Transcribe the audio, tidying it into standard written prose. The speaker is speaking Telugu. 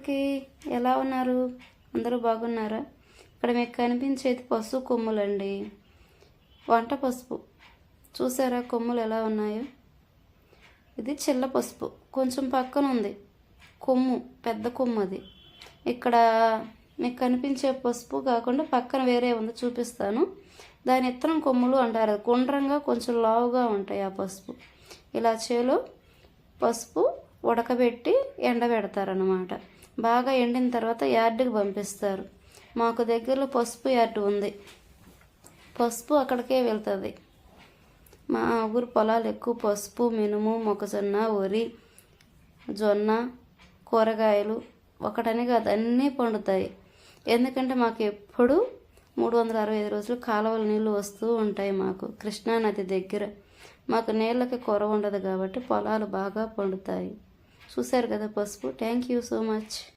అందరికీ ఎలా ఉన్నారు? అందరూ బాగున్నారా? ఇక్కడ మీకు కనిపించేది పసుపు కొమ్ములండి, వంట పసుపు. చూసారా కొమ్ములు ఎలా ఉన్నాయో? ఇది చిల్ల పసుపు, కొంచెం పక్కన ఉంది కొమ్ము, పెద్ద కొమ్ము. అది ఇక్కడ మీకు కనిపించే పసుపు కాకుండా పక్కన వేరే ఉంది, చూపిస్తాను. దాని ఇత్తనం కొమ్ములు అంటారు. గుండ్రంగా కొంచెం లావుగా ఉంటాయి ఆ పసుపు. ఇలా చేలో పసుపు ఉడకబెట్టి ఎండబెడతారనమాట. బాగా ఎండిన తర్వాత యార్డుకి పంపిస్తారు. మాకు దగ్గరలో పసుపు యార్డు ఉంది, పసుపు అక్కడికే వెళ్తుంది. మా ఊరు పొలాలు ఎక్కువ పసుపు, మినుము, మొక్కజొన్న, వరి, జొన్న, కూరగాయలు ఒకటని కాదు అన్నీ పండుతాయి. ఎందుకంటే మాకు ఎప్పుడు 365 రోజులు కాలువల నీళ్ళు వస్తూ ఉంటాయి. మాకు కృష్ణానది దగ్గర, మాకు నీళ్ళకి కొరవ ఉండదు కాబట్టి పొలాలు బాగా పండుతాయి. చూశారు కదా పసుపు. Thank you so much.